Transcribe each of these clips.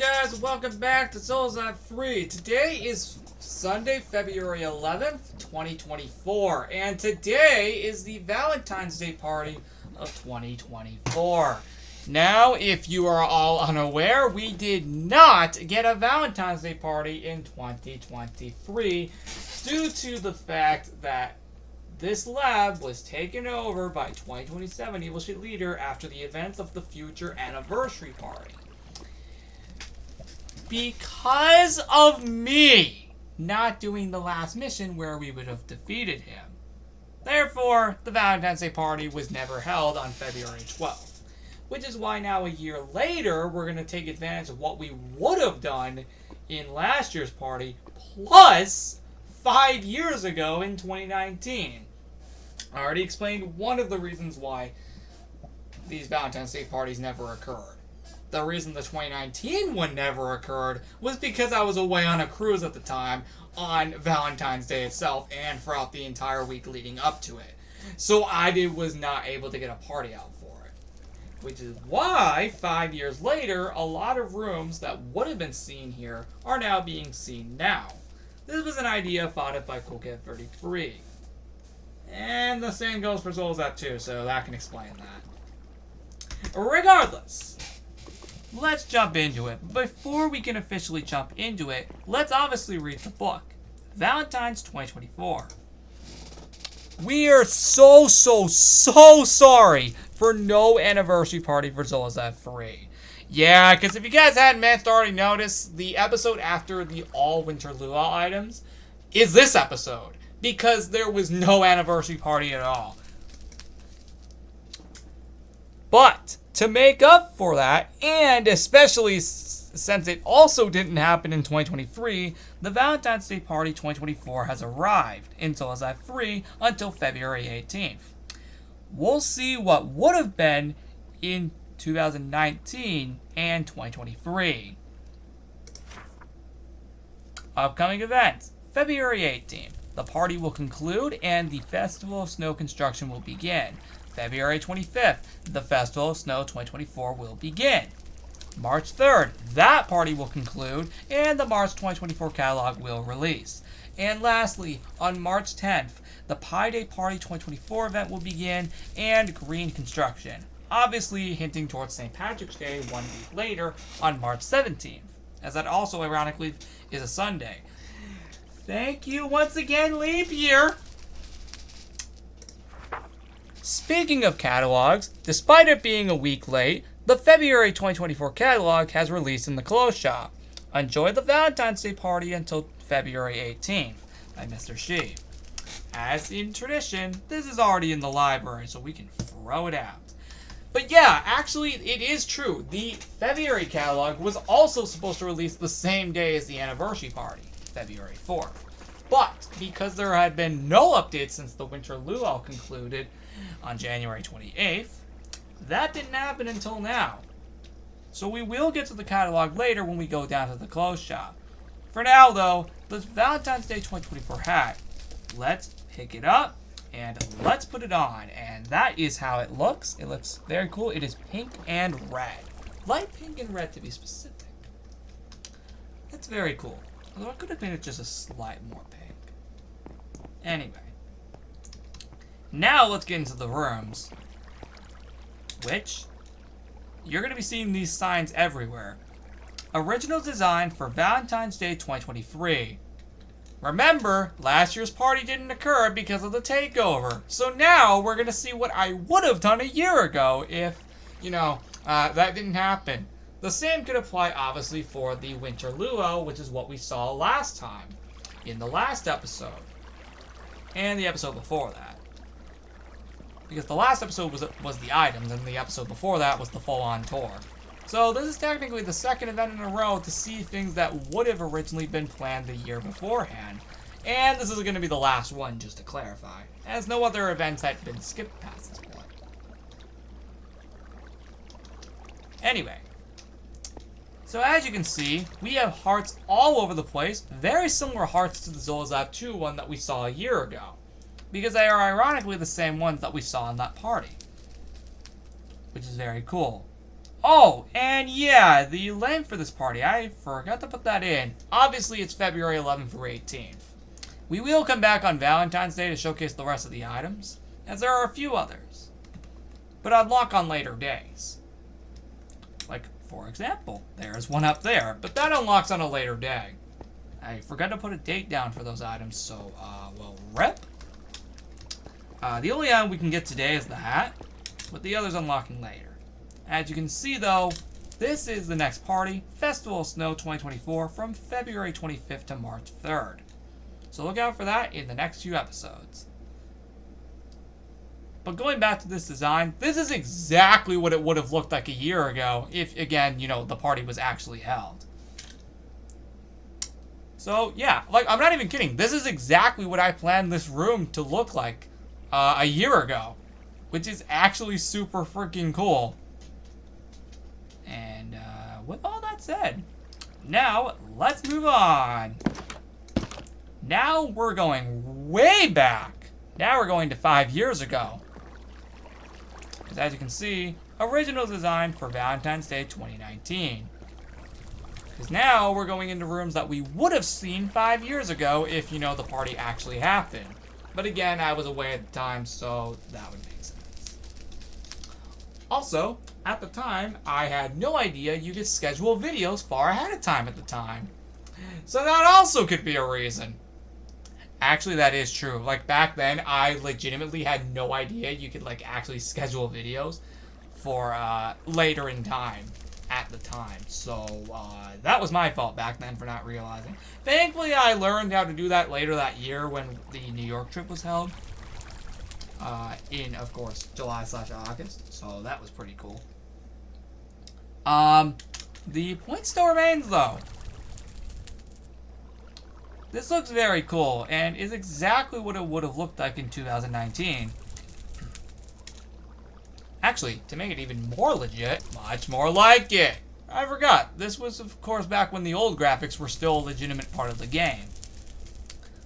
guys? Welcome back to Souls I've Free. Today is Sunday, February 11th, 2024, and today is the Valentine's Day party of 2024. Now, if you are all unaware, we did not get a Valentine's Day party in 2023 due to the fact that this lab was taken over by 2027 Evil Shit Leader after the events of the future anniversary party. Because of me not doing the last mission where we would have defeated him. Therefore, the Valentine's Day party was never held on February 12th. Which is why now a year later, we're going to take advantage of what we would have done in last year's party, plus 5 years ago in 2019. I already explained one of the reasons why these Valentine's Day parties never occurred. The reason the 2019 one never occurred was because I was away on a cruise at the time on Valentine's Day itself and throughout the entire week leading up to it. So I was not able to get a party out for it. Which is why, 5 years later, a lot of rooms that would have been seen here are now being seen now. This was an idea thought of by CoolCat33. And the same goes for Souls App 2, so that can explain that. Regardless, let's jump into it. Before we can officially jump into it, let's obviously read the book. Valentine's 2024. We are so sorry for no anniversary party for Souls App 3. Yeah, because if you guys hadn't already noticed, the episode after the all Winter Luau items is this episode. Because there was no anniversary party at all. But to make up for that, and especially since it also didn't happen in 2023, the Valentine's Day Party 2024 has arrived in Souls App 3 until February 18th. We'll see what would have been in 2019 and 2023. Upcoming events, February 18th. The party will conclude and the Festival of Snow construction will begin. February 25th, the Festival of Snow 2024 will begin. March 3rd, that party will conclude and the March 2024 catalog will release. And lastly, on March 10th, the Pi Day Party 2024 event will begin and green construction. Obviously hinting towards St. Patrick's Day 1 week later on March 17th, as that also ironically is a Sunday. Thank you once again, Leap Year! Speaking of catalogs, despite it being a week late, the February 2024 catalog has released in the clothes shop. Enjoy the Valentine's Day party until February 18th by Mr. Shi. As in tradition, this is already in the library, so we can throw it out. But yeah, actually, it is true. The February catalog was also supposed to release the same day as the anniversary party. February 4th. But because there had been no updates since the Winter Luau concluded on January 28th, that didn't happen until now. So we will get to the catalog later when we go down to the clothes shop. For now, though, the Valentine's Day 2024 hat. Let's pick it up and let's put it on. And that is how it looks. It looks very cool. It is pink and red. Light pink and red to be specific. That's very cool. Although I could have made it just a slight more pink. Anyway. Now let's get into the rooms. Which, you're going to be seeing these signs everywhere. Original design for Valentine's Day 2023. Remember, last year's party didn't occur because of the takeover. So now we're going to see what I would have done a year ago if, that didn't happen. The same could apply, obviously, for the Winter Luau, which is what we saw last time, in the last episode, and the episode before that. Because the last episode was the items, and the episode before that was the full-on tour. So this is technically the second event in a row to see things that would have originally been planned the year beforehand. And this is going to be the last one, just to clarify, as no other events had been skipped past this point. Anyway. So as you can see, we have hearts all over the place, very similar hearts to the Souls App 2 one that we saw a year ago, because they are ironically the same ones that we saw in that party, which is very cool. Oh, and yeah, the length for this party, I forgot to put that in. Obviously, it's February 11th through 18th. We will come back on Valentine's Day to showcase the rest of the items, as there are a few others, but unlock on later days. Like, for example, there's one up there, but that unlocks on a later day. I forgot to put a date down for those items, so, well, rep. The only item we can get today is the hat, with the others unlocking later. As you can see, though, this is the next party, Festival of Snow 2024, from February 25th to March 3rd. So look out for that in the next few episodes. But going back to this design, this is exactly what it would have looked like a year ago if, again, you know, the party was actually held. So, yeah, like, I'm not even kidding. This is exactly what I planned this room to look like a year ago, which is actually super freaking cool. And with all that said, now let's move on. Now we're going way back. Now we're going to 5 years ago. Because as you can see, original design for Valentine's Day 2019. Because now we're going into rooms that we would have seen 5 years ago if, you know, the party actually happened. But again, I was away at the time, so that would make sense. Also, at the time, I had no idea you could schedule videos far ahead of time at the time. So that also could be a reason. Actually, that is true. Like, back then, I legitimately had no idea you could, like, actually schedule videos for later in time at the time. So, that was my fault back then for not realizing. Thankfully, I learned how to do that later that year when the New York trip was held. In, of course, July/August. So, that was pretty cool. The point still remains, though. This looks very cool, and is exactly what it would have looked like in 2019. Actually, to make it even more legit, much more like it. I forgot, this was of course back when the old graphics were still a legitimate part of the game.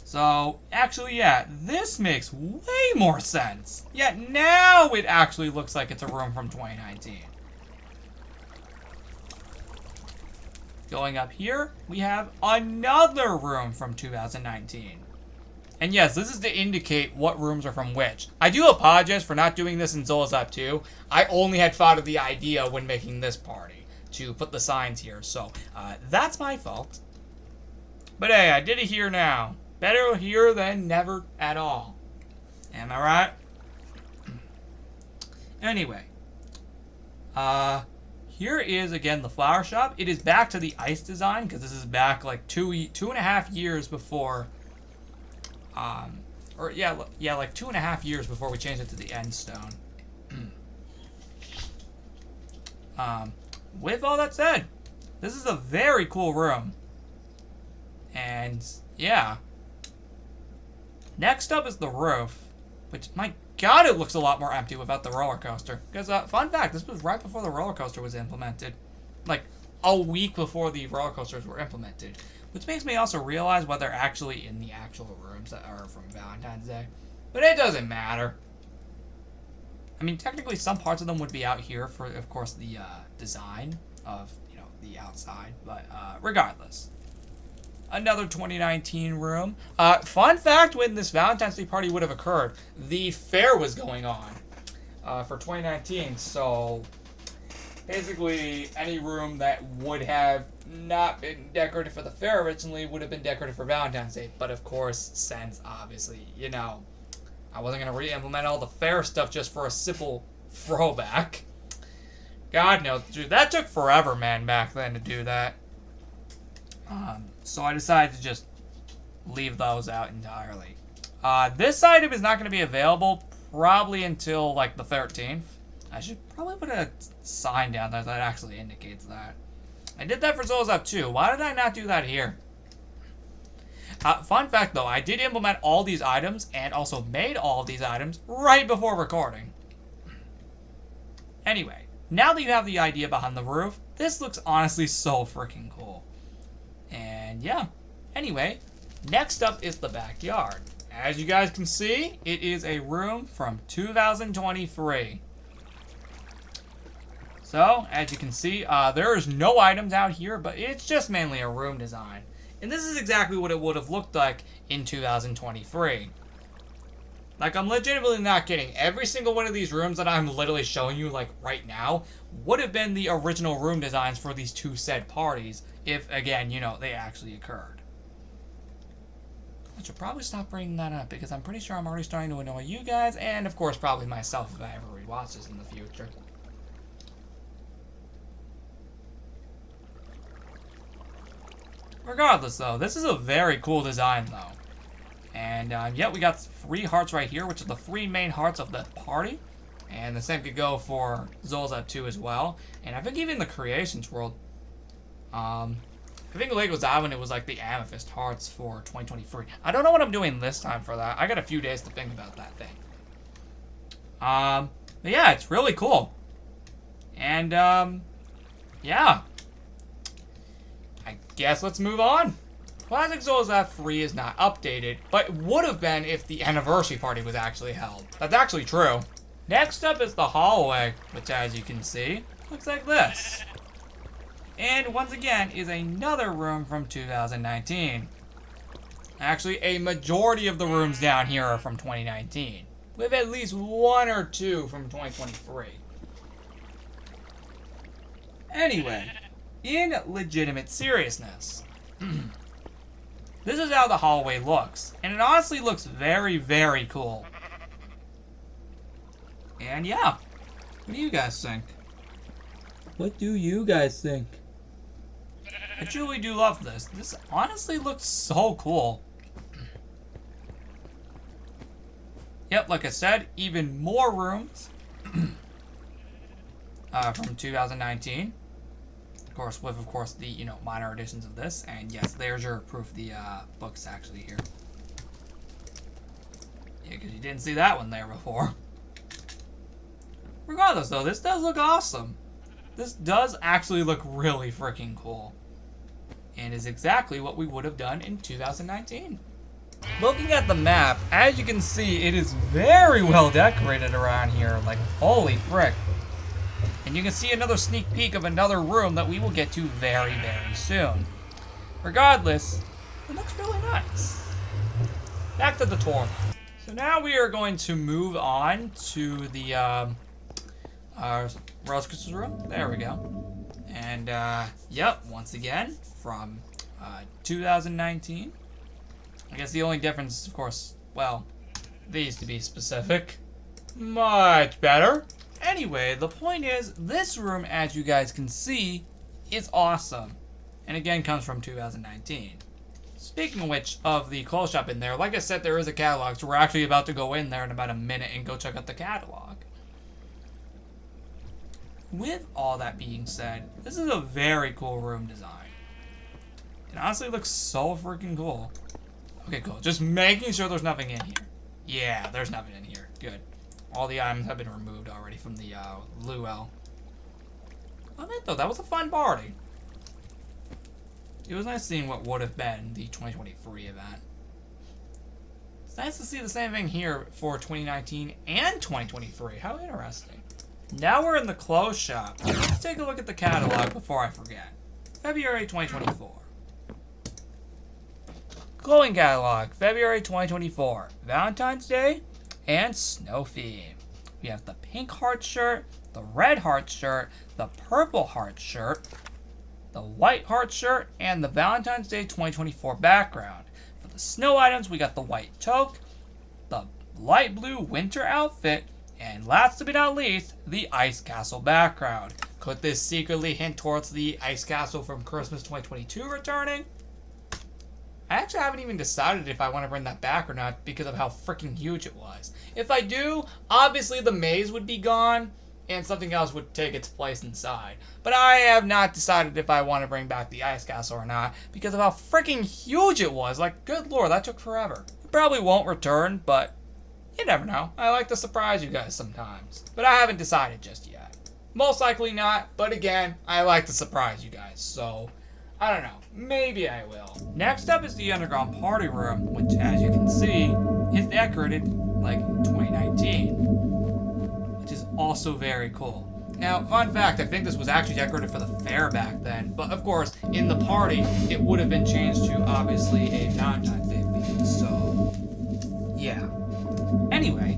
So, actually yeah, this makes way more sense. Yet now it actually looks like it's a room from 2019. Going up here, we have another room from 2019. And yes, this is to indicate what rooms are from which. I do apologize for not doing this in Zola's Up 2. I only had thought of the idea when making this party to put the signs here, so that's my fault. But hey, I did it here now. Better here than never at all. Am I right? Anyway, here is, again, the flower shop. It is back to the ice design, because this is back, like, two and a half years before, like 2.5 years before we changed it to the end stone. With all that said, this is a very cool room. And, yeah. Next up is the roof, which, my God, it looks a lot more empty without the roller coaster. Because, fun fact, this was right before the roller coaster was implemented. Like, a week before the roller coasters were implemented. Which makes me also realize why they're actually in the actual rooms that are from Valentine's Day. But it doesn't matter. I mean, technically, some parts of them would be out here for, of course, the design of, you know, the outside. But, regardless. Another 2019 room. Fun fact, when this Valentine's Day party would have occurred, the fair was going on for 2019. So, basically, any room that would have not been decorated for the fair originally would have been decorated for Valentine's Day. But, of course, since, obviously, you know, I wasn't going to re-implement all the fair stuff just for a simple throwback. God knows, dude, that took forever, man, back then to do that. So I decided to just leave those out entirely. This item is not going to be available probably until, like, the 13th. I should probably put a sign down there that actually indicates that. I did that for Zola's Up 2. Why did I not do that here? Fun fact, though, I did implement all these items and also made all of these items right before recording. Anyway, now that you have the idea behind the roof, this looks honestly so freaking cool. And yeah, anyway, next up is the backyard. As you guys can see, it is a room from 2023. So, as you can see, there is no items out here, but it's just mainly a room design. And this is exactly what it would have looked like in 2023. Like, I'm legitimately not kidding. Every single one of these rooms that I'm literally showing you, like, right now, would have been the original room designs for these two said parties, if, again, you know, they actually occurred. I should probably stop bringing that up, because I'm pretty sure I'm already starting to annoy you guys, and, of course, probably myself if I ever rewatch this in the future. Regardless, though, this is a very cool design, though. And, yeah, we got 3 hearts right here, which are the 3 main hearts of the party. And the same could go for Zolza 2 as well. And I think even the Creations World, I think Lego's Island, it was like the Amethyst Hearts for 2023. I don't know what I'm doing this time for that. I got a few days to think about that thing. But yeah, it's really cool. And, yeah. I guess let's move on. Classic Zolza 3 is not updated, but would have been if the anniversary party was actually held. That's actually true. Next up is the hallway, which as you can see, looks like this. And once again, is another room from 2019. Actually, a majority of the rooms down here are from 2019, with at least 1 or 2 from 2023. Anyway, in legitimate seriousness, this is how the hallway looks, and it honestly looks very, very cool. And yeah, what do you guys think? What do you guys think? I truly do love this. This honestly looks so cool. Yep, like I said, even more rooms from 2019. Of course, the, you know, minor editions of this. And yes, there's your proof the book's actually here. Yeah, because you didn't see that one there before. Regardless, though, this does look awesome. This does actually look really freaking cool. And is exactly what we would have done in 2019. Looking at the map, as you can see, it is very well decorated around here. Like, holy frick. And you can see another sneak peek of another room that we will get to very, very soon. Regardless, it looks really nice. Back to the tour. So now we are going to move on to the Rose Crystal's room. There we go. And, yep, once again, from 2019. I guess the only difference is, of course, well, these to be specific. Much better. Anyway, the point is, this room, as you guys can see, is awesome. And again, comes from 2019. Speaking of which, of the clothes shop in there, like I said, there is a catalog, so we're actually about to go in there in about a minute and go check out the catalog. With all that being said, this is a very cool room design. It honestly looks so freaking cool. Okay, cool. Just making sure there's nothing in here. Yeah, there's nothing in here. Good. All the items have been removed already from the Luel. I mean, though, that was a fun party. It was nice seeing what would have been the 2023 event. It's nice to see the same thing here for 2019 and 2023. How interesting. Now we're in the clothes shop. Let's take a look at the catalog before I forget. February 2024. Clothing catalog, February 2024. Valentine's Day and Snow theme. We have the pink heart shirt, the red heart shirt, the purple heart shirt, the white heart shirt, and the Valentine's Day 2024 background. For the snow items, we got the white toque, the light blue winter outfit, and last but not least, the ice castle background. Could this secretly hint towards the ice castle from Christmas 2022 returning? I actually haven't even decided if I want to bring that back or not because of how freaking huge it was. If I do, obviously the maze would be gone and something else would take its place inside. But I have not decided if I want to bring back the ice castle or not because of how freaking huge it was. Like, good lord, that took forever. It probably won't return, but you never know. I like to surprise you guys sometimes. But I haven't decided just yet. Most likely not, but again, I like to surprise you guys, so I don't know. Maybe I will. Next up is the underground party room, which, as you can see, is decorated like 2019, which is also very cool. Now, fun fact, I think this was actually decorated for the fair back then, but of course, in the party, it would have been changed to, obviously, a Valentine's Day theme, so, yeah. Anyway,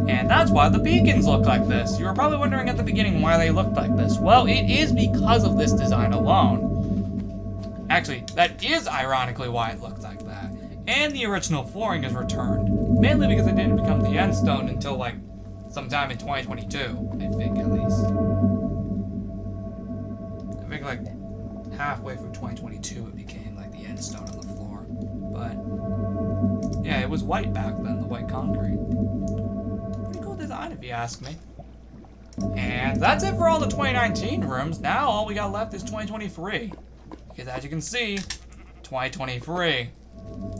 and that's why the beacons look like this. You were probably wondering at the beginning why they looked like this. Well, it is because of this design alone. Actually, that is ironically why it looked like that. And the original flooring is returned, mainly because it didn't become the end stone until, like, sometime in 2022, I think, at least. I think, like, halfway through 2022 it became, like, the end stone on the floor. But, yeah, it was white back then, the white concrete. Pretty cool design, if you ask me. And that's it for all the 2019 rooms. Now all we got left is 2023. Because as you can see, 2023.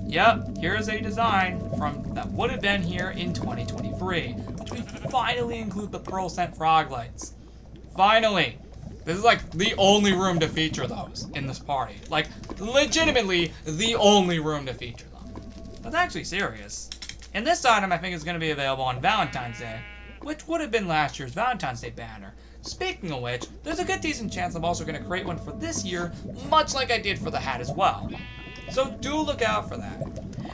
Yep, here's a design from that would have been here in 2023, which we finally include the pearl scent frog lights. Finally! This is like the only room to feature those in this party. Like, legitimately the only room to feature them. That's actually serious. And this item I think is going to be available on Valentine's Day, which would have been last year's Valentine's Day banner. Speaking of which, there's a good decent chance I'm also going to create one for this year, much like I did for the hat as well. So do look out for that.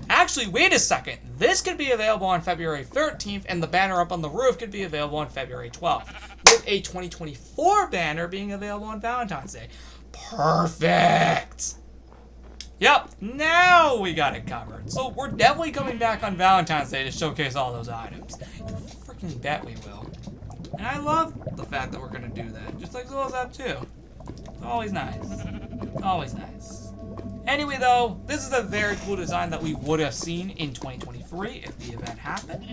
Actually, wait a second. This could be available on February 13th, and the banner up on the roof could be available on February 12th, with a 2024 banner being available on Valentine's Day. Perfect! Yep, now we got it covered. So we're definitely coming back on Valentine's Day to showcase all those items. You freaking bet we will. And I love the fact that we're going to do that, just like Zula's have too. It's always nice. Always nice. Anyway, though, this is a very cool design that we would have seen in 2023 if the event happened.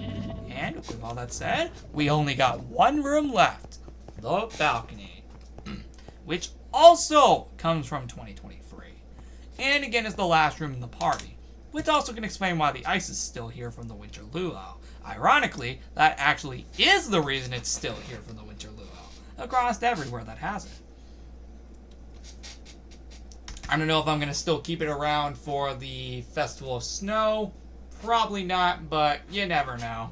And with all that said, we only got one room left, the balcony, which also comes from 2023. And again, is the last room in the party, which also can explain why the ice is still here from the winter luau. Ironically, that actually is the reason it's still here from the winter luau, across everywhere that has it. I don't know if I'm going to still keep it around for the Festival of Snow. Probably not, but you never know.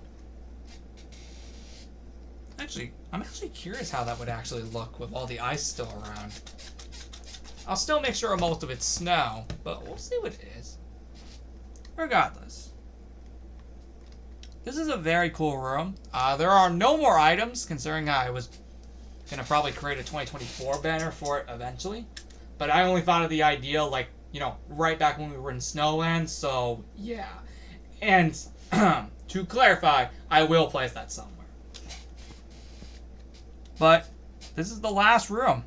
Actually, I'm actually curious how that would actually look with all the ice still around. I'll still make sure most of it's snow, but we'll see what it is. Regardless. This is a very cool room. There are no more items, considering I was going to probably create a 2024 banner for it eventually. But I only thought of the idea, like, you know, right back when we were in Snowland, so, yeah. And, to clarify, I will place that somewhere. But, this is the last room.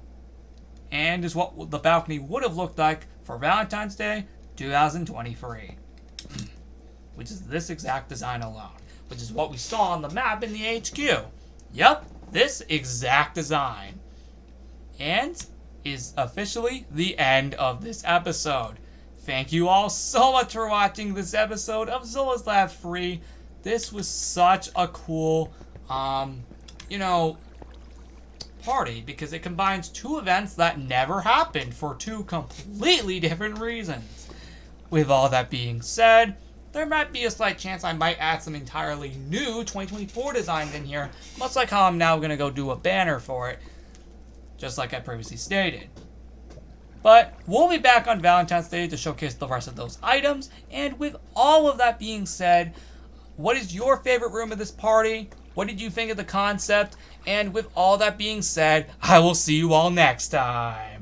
And is what the balcony would have looked like for Valentine's Day 2023. Which is this exact design alone. Which is what we saw on the map in the HQ. Yep, this exact design. And is officially the end of this episode. Thank you all so much for watching this episode of Zula's Lab Free. This was such a cool, you know, party because it combines two events that never happened for two completely different reasons. With all that being said, there might be a slight chance I might add some entirely new 2024 designs in here, much like how I'm now going to go do a banner for it, just like I previously stated. But we'll be back on Valentine's Day to showcase the rest of those items, and with all of that being said, what is your favorite room of this party? What did you think of the concept? And with all that being said, I will see you all next time.